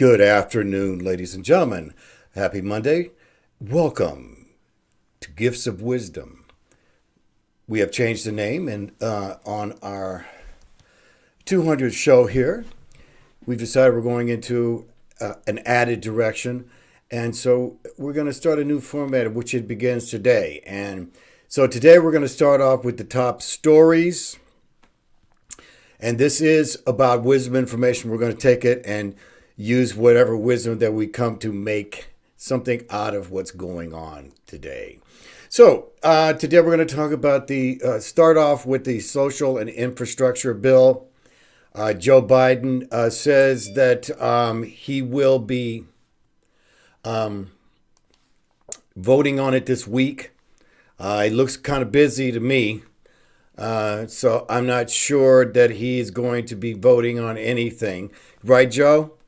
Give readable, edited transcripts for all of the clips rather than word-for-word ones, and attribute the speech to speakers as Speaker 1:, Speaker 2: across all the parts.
Speaker 1: Good afternoon, ladies and gentlemen. Happy Monday. Welcome to Gifts of Wisdom. We have changed the name, and on our 200th show here, we've decided we're going into an added direction. And so we're going to start a new format, which it begins today. And so today we're going to start off with the top stories. And this is about wisdom information. We're going to take it and use whatever wisdom that we come to make something out of what's going on today. So today we're going to talk about start off with the social and infrastructure bill. Joe Biden says that he will be voting on it this week. It looks kind of busy to me. So I'm not sure that he's going to be voting on anything. Right, Joe?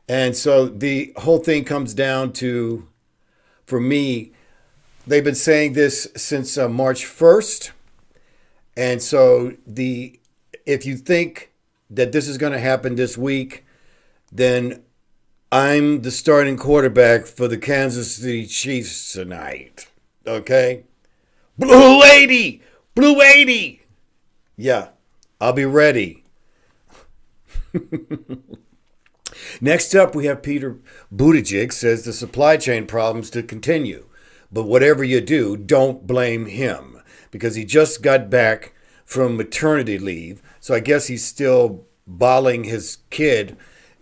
Speaker 1: And so the whole thing comes down to, for me, they've been saying this since March 1st. And so if you think that this is going to happen this week, then I'm the starting quarterback for the Kansas City Chiefs tonight. Okay? Blue 80! Blue 80! Yeah, I'll be ready. Next up, we have Peter Buttigieg says the supply chain problems to continue. But whatever you do, don't blame him because he just got back from maternity leave. So I guess he's still balling his kid.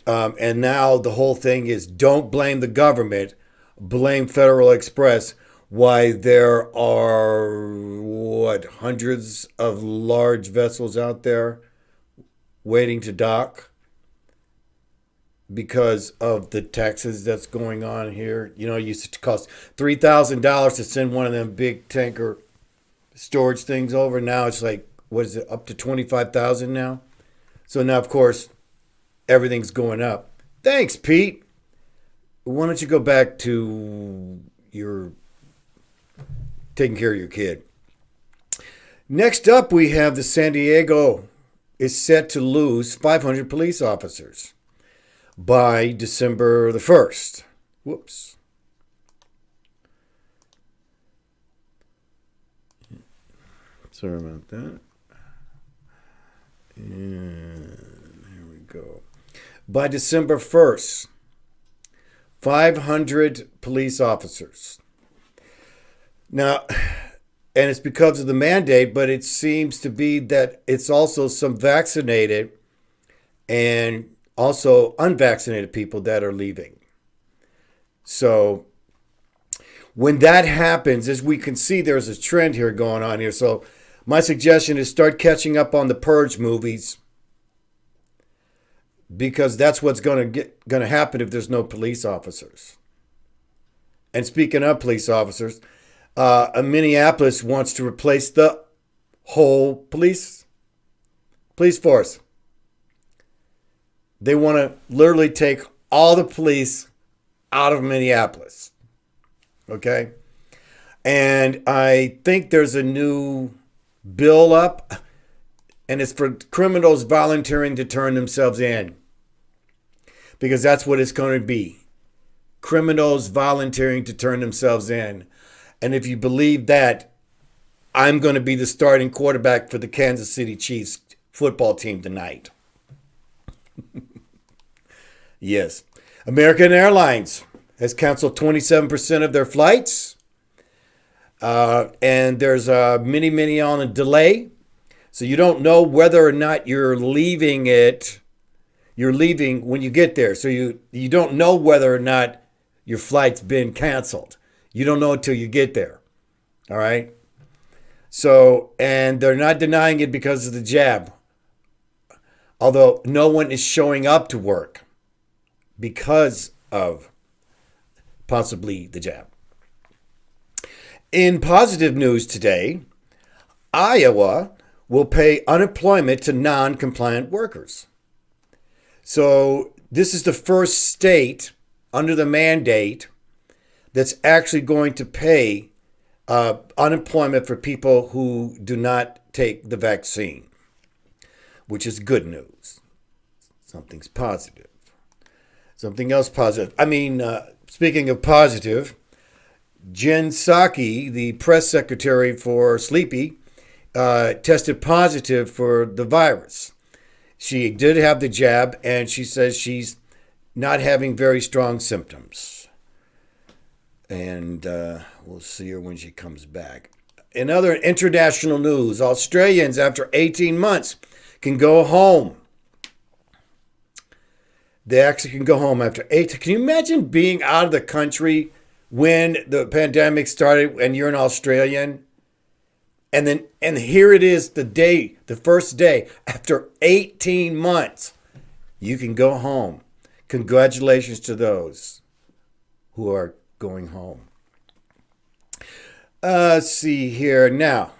Speaker 1: And now the whole thing is don't blame the government, blame Federal Express. Why there are, hundreds of large vessels out there waiting to dock because of the taxes that's going on here. You know, it used to cost $3,000 to send one of them big tanker storage things over. Now it's like, what is it, up to $25,000 now? So now, of course, everything's going up. Thanks, Pete. Why don't you go back to your taking care of your kid? Next up, we have the San Diego is set to lose 500 police officers by December the 1st. Whoops. Sorry about that. And here we go. By December 1st, 500 police officers. Now, and it's because of the mandate, but it seems to be that it's also some vaccinated and also unvaccinated people that are leaving. So when that happens, as we can see, there's a trend here going on here. So my suggestion is start catching up on the PURGE movies because that's what's going to happen if there's no police officers. And speaking of police officers, Minneapolis wants to replace the whole police force. They want to literally take all the police out of Minneapolis. Okay? And I think there's a new bill up, and it's for criminals volunteering to turn themselves in. Because that's what it's going to be. Criminals volunteering to turn themselves in. And if you believe that, I'm going to be the starting quarterback for the Kansas City Chiefs football team tonight. Yes. American Airlines has canceled 27% of their flights. And there's a many on a delay. So you don't know whether or not you're leaving it. You're leaving when you get there. So you don't know whether or not your flight's been canceled. You don't know until you get there. All right? So, and they're not denying it because of the jab. Although no one is showing up to work because of possibly the jab. In positive news today, Iowa will pay unemployment to non-compliant workers. So this is the first state under the mandate that's actually going to pay unemployment for people who do not take the vaccine, which is good news. Something's positive. Something else positive. Speaking of positive, Jen Psaki, the press secretary for Sleepy, tested positive for the virus. She did have the jab, and she says she's not having very strong symptoms. And we'll see her when she comes back. In other international news, Australians, after 18 months, can go home. They actually can go home after 18. Can you imagine being out of the country when the pandemic started and you're an Australian? And here it is, the first day, after 18 months, you can go home. Congratulations to those who are going home. Let's see here. Now,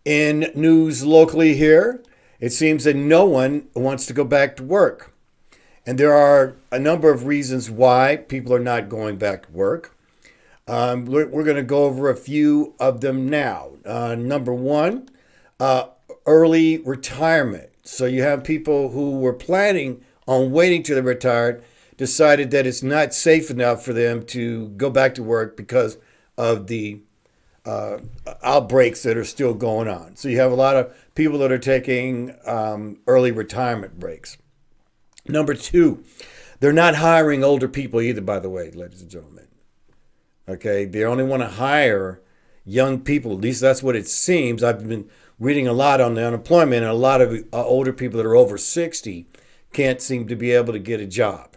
Speaker 1: in news locally here, it seems that no one wants to go back to work. And there are a number of reasons why people are not going back to work. We're going to go over a few of them now. Number one, early retirement. So you have people who were planning on waiting till they retired, decided that it's not safe enough for them to go back to work because of the outbreaks that are still going on. So you have a lot of people that are taking early retirement breaks. Number two, they're not hiring older people either, by the way, ladies and gentlemen. Okay, they only want to hire young people. At least that's what it seems. I've been reading a lot on the unemployment, and a lot of older people that are over 60 can't seem to be able to get a job.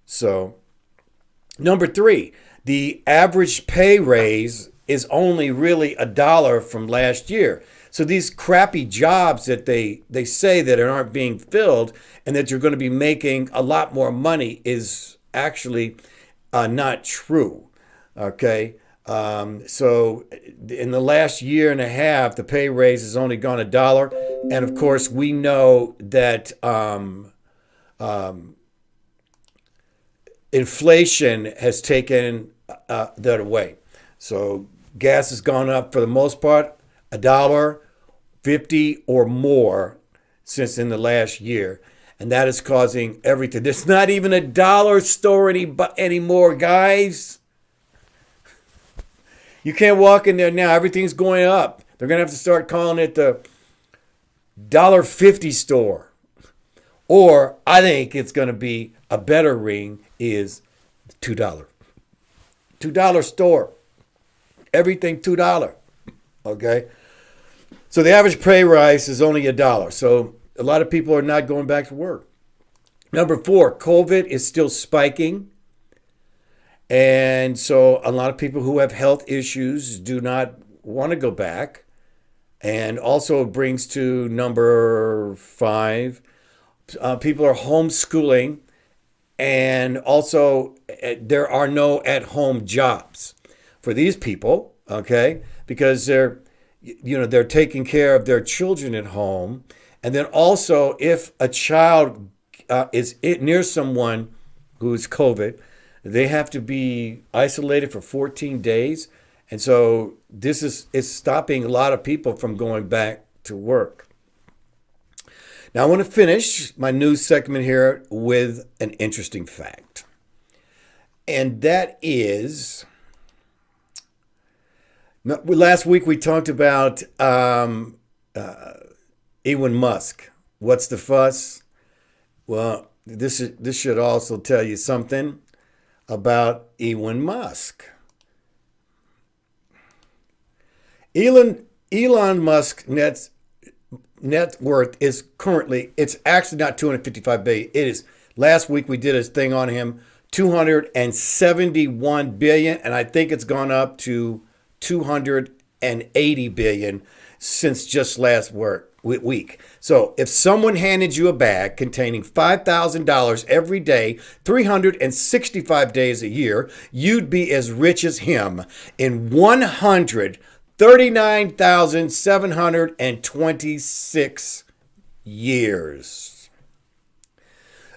Speaker 1: So, number three, the average pay raise is only really $1 from last year. So these crappy jobs that they say that aren't being filled and that you're going to be making a lot more money is actually not true. Okay. So in the last year and a half, the pay raise has only gone $1. And of course, we know that inflation has taken that away. So gas has gone up for the most part $1.50 or more since in the last year. And that is causing everything. There's not even a dollar store anymore, guys. You can't walk in there now. Everything's going up. They're going to have to start calling it the $1.50 store. Or I think it's going to be a better ring is $2. $2 store. Everything $2. Okay? So the average pay rise is only $1. So a lot of people are not going back to work. Number four, COVID is still spiking. And so a lot of people who have health issues do not want to go back. And also it brings to number five, people are homeschooling. And also there are no at-home jobs for these people, okay? Because they're taking care of their children at home. And then also if a child is near someone who's COVID, they have to be isolated for 14 days. And so this is stopping a lot of people from going back to work. Now I want to finish my news segment here with an interesting fact. And that is, last week we talked about Elon Musk. What's the fuss? Well, this should also tell you something about Elon Musk. Elon Musk's net worth is currently, it's actually not $255 billion. It is, last week we did a thing on him, $271 billion, and I think it's gone up to $280 billion since just last week. So if someone handed you a bag containing $5,000 every day, 365 days a year, you'd be as rich as him in 139,726 years.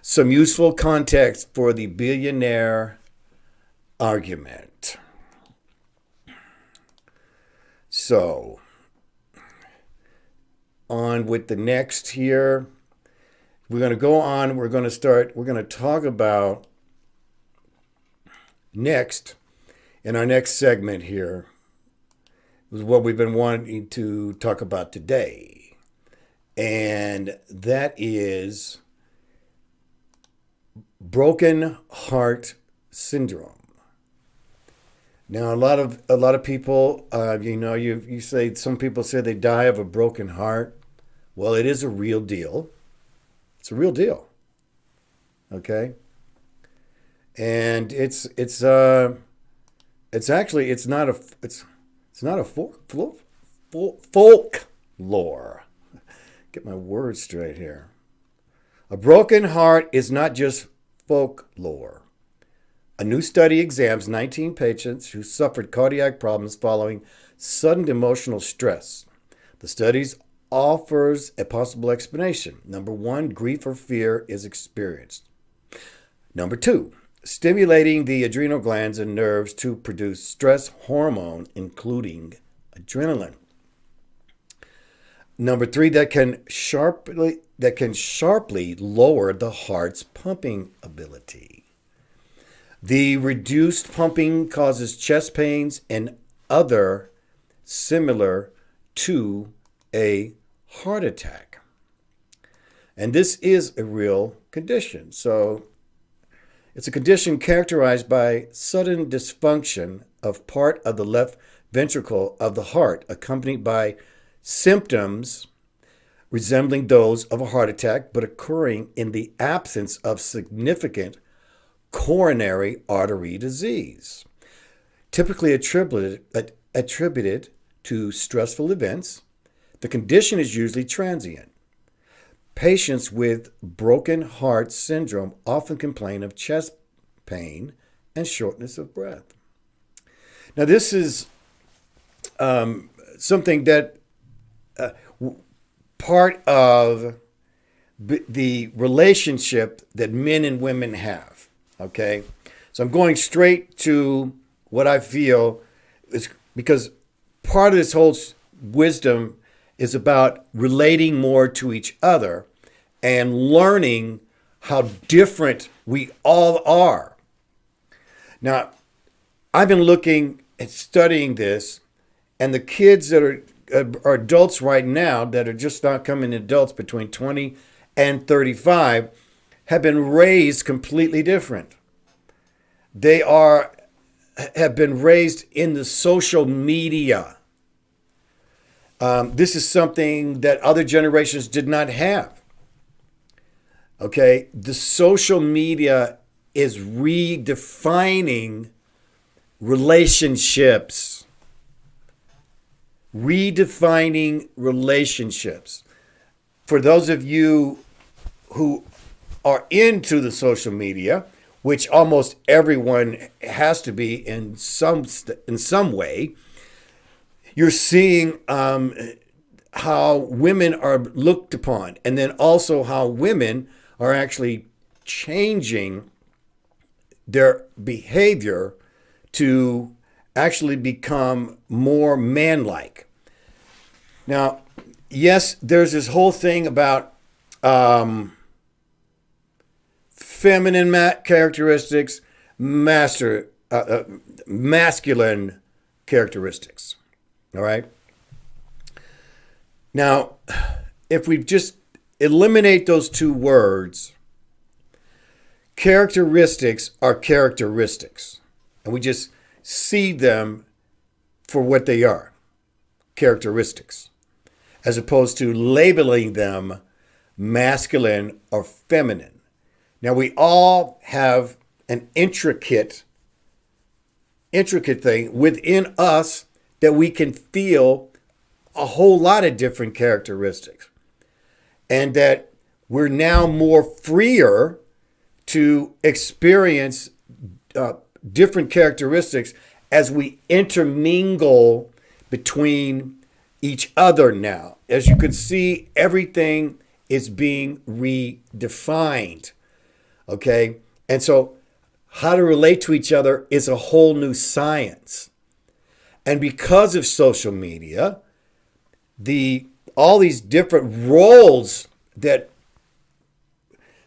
Speaker 1: Some useful context for the billionaire argument. So, on with the next here. we're going to go on. We're going to talk about next, in our next segment here, is what we've been wanting to talk about today. And that is broken heart syndrome. Now, a lot of people, you say, some people say they die of a broken heart. Well, it is a real deal. It's a real deal. Okay. And it's not a folklore. Get my words straight here. A broken heart is not just folklore. A new study examines 19 patients who suffered cardiac problems following sudden emotional stress. The study offers a possible explanation. Number one, grief or fear is experienced. Number two, stimulating the adrenal glands and nerves to produce stress hormone, including adrenaline. Number three, that can sharply lower the heart's pumping ability. The reduced pumping causes chest pains and other similar to a heart attack. And this is a real condition. So it's a condition characterized by sudden dysfunction of part of the left ventricle of the heart, accompanied by symptoms resembling those of a heart attack, but occurring in the absence of significant coronary artery disease, typically attributed to stressful events. The condition is usually transient. Patients with broken heart syndrome often complain of chest pain and shortness of breath. Now, this is something that part of the relationship that men and women have. Okay, so I'm going straight to what I feel is, because part of this whole wisdom is about relating more to each other and learning how different we all are. Now, I've been looking and studying this, and the kids that are adults right now, that are just not coming adults between 20 and 35, have been raised completely different. They have been raised in the social media. This is something that other generations did not have. Okay, the social media is redefining relationships. Redefining relationships. For those of you who are into the social media, which almost everyone has to be in some way, you're seeing how women are looked upon, and then also how women are actually changing their behavior to actually become more man-like. Now, yes, there's this whole thing about feminine characteristics, masculine characteristics. All right. Now, if we just eliminate those two words, characteristics are characteristics, and we just see them for what they are, characteristics, as opposed to labeling them masculine or feminine. Now, we all have an intricate thing within us that we can feel a whole lot of different characteristics, and that we're now more freer to experience different characteristics as we intermingle between each other now. As you can see, everything is being redefined. Okay? And so how to relate to each other is a whole new science. And because of social media, all these different roles that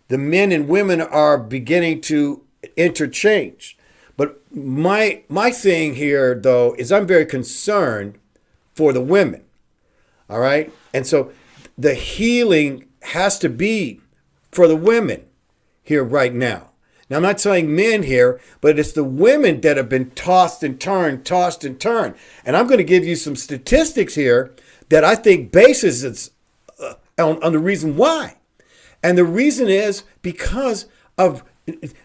Speaker 1: the men and women are beginning to interchange. But my thing here, though, is I'm very concerned for the women. All right? And so the healing has to be for the women here right now. Now, I'm not saying men here, but it's the women that have been tossed and turned. And I'm going to give you some statistics here that I think bases it on the reason why. And the reason is because of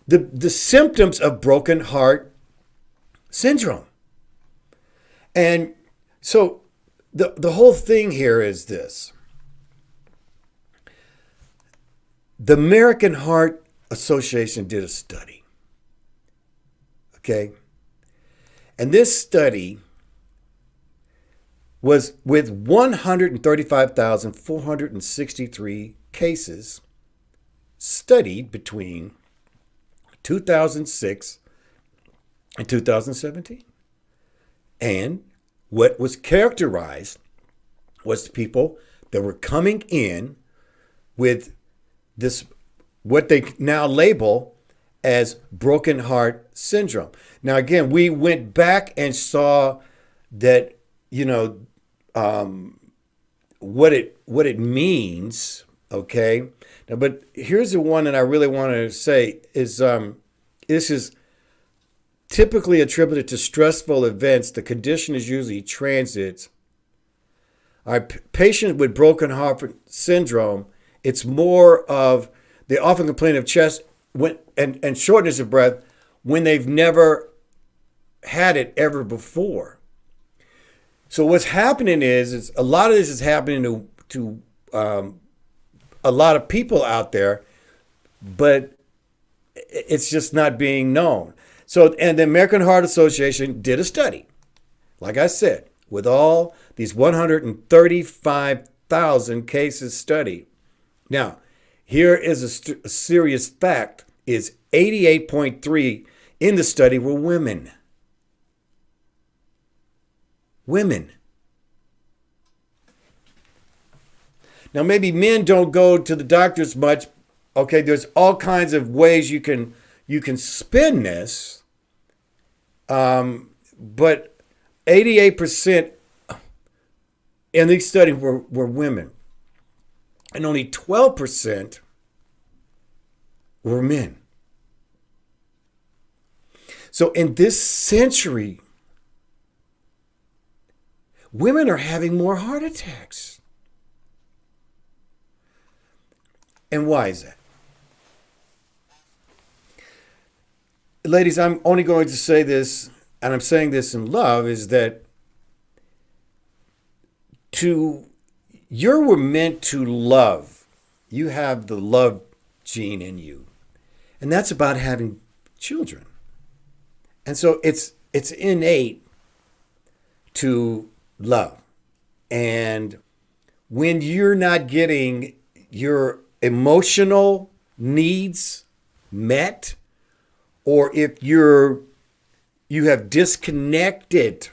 Speaker 1: the symptoms of broken heart syndrome. And so the whole thing here is this. The American Heart Association did a study. Okay? And this study was with 135,463 cases studied between 2006 and 2017. And what was characterized was the people that were coming in with this, what they now label as broken heart syndrome. Now, again, we went back and saw that, what it means, okay? Now, but here's the one that I really want to say is this is typically attributed to stressful events. The condition is usually transient. Our patient with broken heart syndrome, it's more of, they often complain of chest and shortness of breath when they've never had it ever before. So what's happening is a lot of this is happening to a lot of people out there, but it's just not being known. So, and the American Heart Association did a study, like I said, with all these 135,000 cases studied. Now, here is a serious fact, is 88.3 in the study were women. Women. Now, maybe men don't go to the doctors much. Okay, there's all kinds of ways you can spin this. But 88% in these studies were women. And only 12% were men. So in this century, women are having more heart attacks. And why is that? Ladies, I'm only going to say this, and I'm saying this in love, is that you were meant to love. You have the love gene in you. And that's about having children. And so it's innate to love. And when you're not getting your emotional needs met, or if you have disconnected,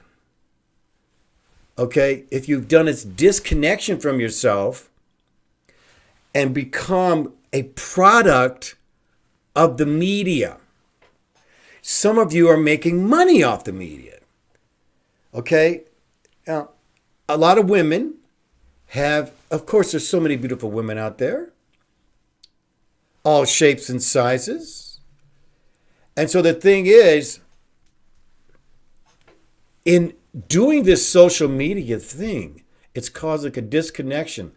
Speaker 1: okay, if you've done this disconnection from yourself and become a product of the media. Some of you are making money off the media. Okay? Now, a lot of women have, of course, there's so many beautiful women out there, all shapes and sizes. And so the thing is, in doing this social media thing, it's causing a disconnection.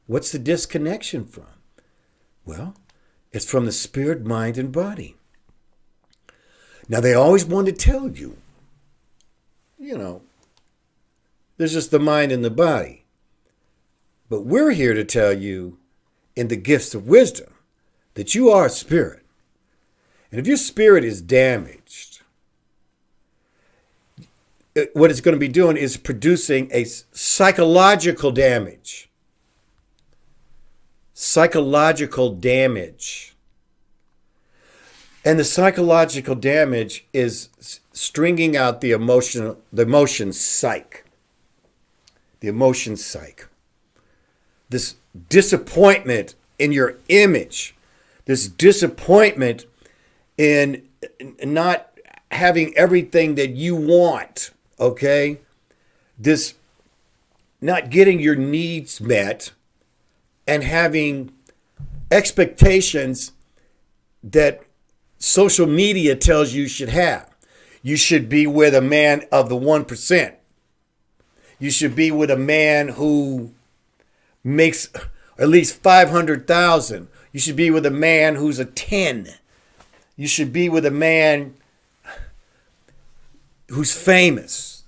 Speaker 1: What's the disconnection from? Well, it's from the spirit, mind, and body. Now, they always want to tell you, there's just the mind and the body. But we're here to tell you in the gifts of wisdom that you are a spirit. And if your spirit is damaged, what it's going to be doing is producing a psychological damage. Psychological damage. And the psychological damage is stringing out the emotion psyche. The emotion psyche. This disappointment in your image this disappointment in not having everything that you want, okay? This not getting your needs met and having expectations that social media tells you should have. You should be with a man of the 1%. You should be with a man who makes at least 500,000. You should be with a man who's a 10. You should be with a man who's famous.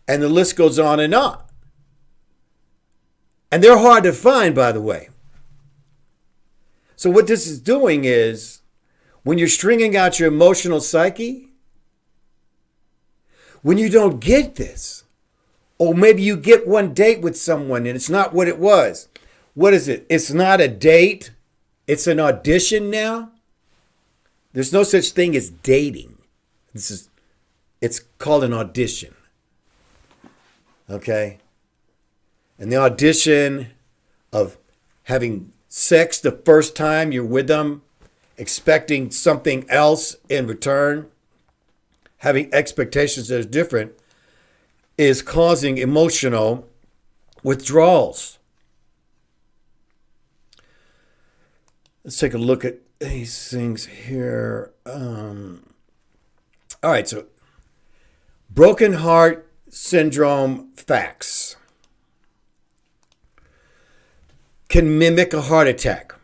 Speaker 1: And the list goes on and on. And they're hard to find, by the way. So what this is doing is, when you're stringing out your emotional psyche, when you don't get this, or maybe you get one date with someone and it's not what it was. What is it? It's not a date. It's an audition now. There's no such thing as dating. It's called an audition. Okay? And the audition of having sex the first time you're with them, expecting something else in return, having expectations that are different, is causing emotional withdrawals. Let's take a look at these things here. All right, so broken heart syndrome facts. Can mimic a heart attack.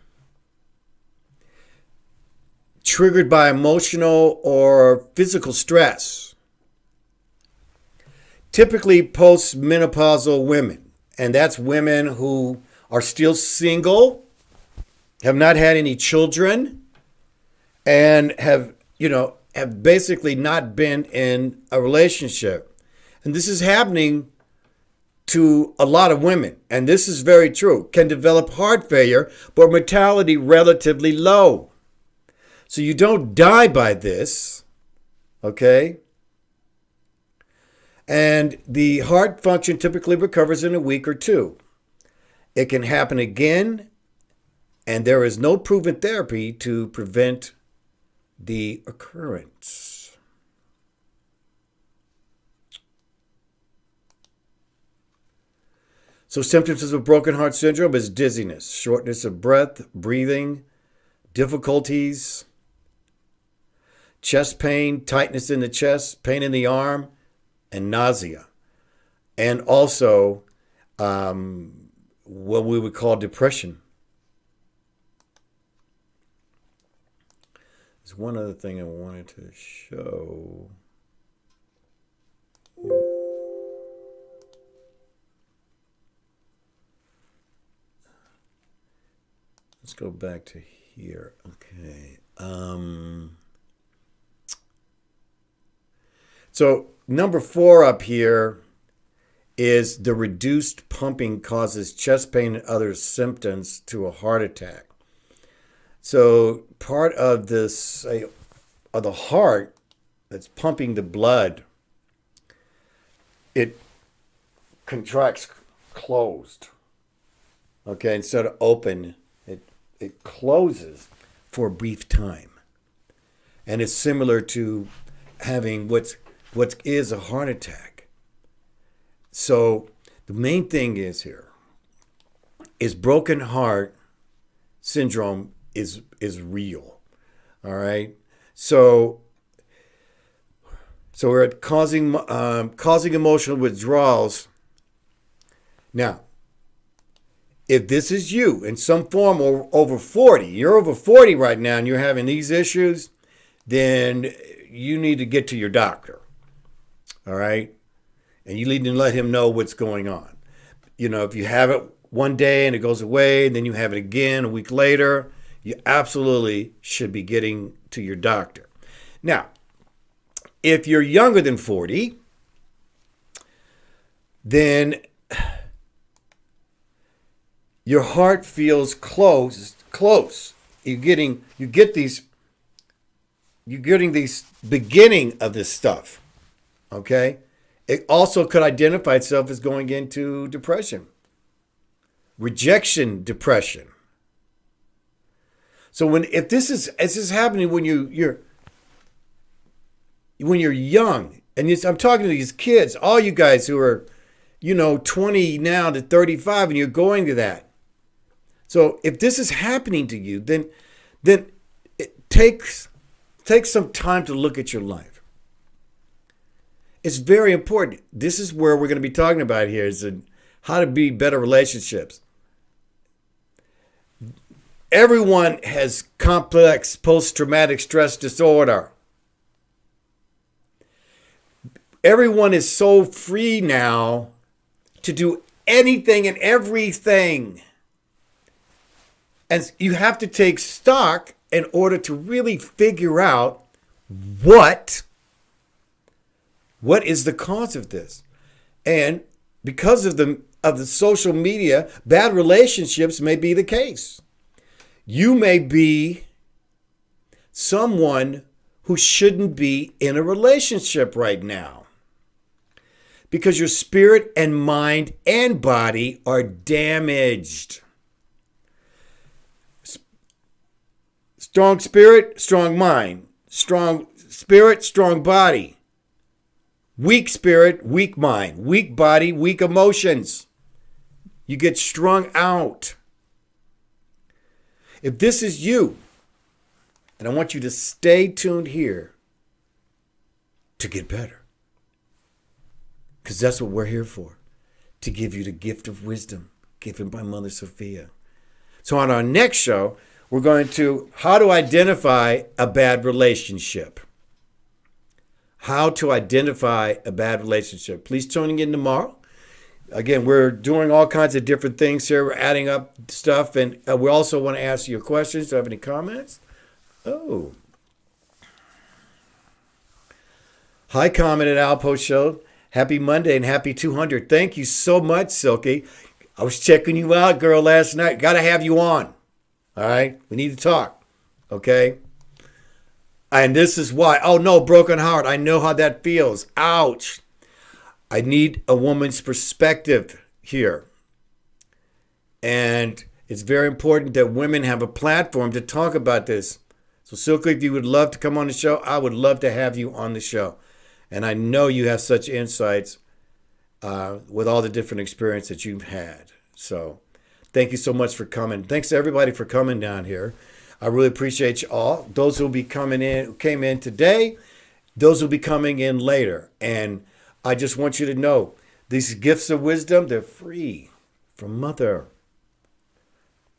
Speaker 1: Triggered by emotional or physical stress. Typically postmenopausal women, and that's women who are still single, have not had any children, and have basically not been in a relationship. And this is happening to a lot of women, and this is very true, can develop heart failure, but mortality relatively low. So you don't die by this, okay? And the heart function typically recovers in a week or two. It can happen again, and there is no proven therapy to prevent the occurrence. So symptoms of broken heart syndrome is dizziness, shortness of breath, breathing, difficulties, chest pain, tightness in the chest, pain in the arm, and nausea. And also what we would call depression. There's one other thing I wanted to show. Let's go back to here. Okay. So number 4 up here is the reduced pumping causes chest pain and other symptoms to a heart attack. So part of this, of the heart that's pumping the blood, it contracts closed. Okay, instead of open, it closes for a brief time. And it's similar to having what is a heart attack. So the main thing is broken heart syndrome is real. All right. So we're at causing emotional withdrawals. Now, if this is you in some form or over 40, you're over 40 right now and you're having these issues, then you need to get to your doctor. All right? And you need to let him know what's going on. If you have it one day and it goes away, and then you have it again a week later, you absolutely should be getting to your doctor. Now, if you're younger than 40, then your heart feels close. You're getting these beginning of this stuff. Okay? It also could identify itself as going into depression. Rejection depression. So if this is happening when you're young, and I'm talking to these kids, all you guys who are, 20 now to 35, and you're going to that. So if this is happening to you, then it takes some time to look at your life. It's very important. This is where we're going to be talking about here is how to be better relationships. Everyone has complex post-traumatic stress disorder. Everyone is so free now to do anything and everything. And you have to take stock in order to really figure out what is the cause of this. And because of the social media, bad relationships may be the case. You may be someone who shouldn't be in a relationship right now because your spirit and mind and body are damaged. Strong spirit, strong mind. Strong spirit, strong body. Weak spirit, weak mind. Weak body, weak emotions. You get strung out. If this is you, and I want you to stay tuned here to get better. Because that's what we're here for. To give you the gift of wisdom given by Mother Sophia. So on our next show, we're going to how to identify a bad relationship. How to identify a bad relationship. Please tune in tomorrow. Again, we're doing all kinds of different things here. We're adding up stuff, and we also want to ask you questions. Do you have any comments? Oh. Hi, comment at ALPOUGH Show. Happy Monday and happy 200. Thank you so much, Silky. I was checking you out, girl, last night. Got to have you on. All right? We need to talk. Okay? And this is why. Oh, no, broken heart. I know how that feels. Ouch. I need a woman's perspective here. And it's very important that women have a platform to talk about this. So, Silky, if you would love to come on the show, I would love to have you on the show. And I know you have such insights with all the different experience that you've had. So, thank you so much for coming. Thanks to everybody for coming down here. I really appreciate you all. Those who will be coming in, who came in today, those will be coming in later. And I just want you to know, these gifts of wisdom, they're free from Mother.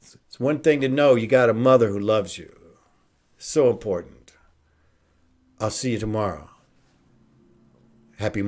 Speaker 1: It's one thing to know you got a mother who loves you. So important. I'll see you tomorrow. Happy Monday.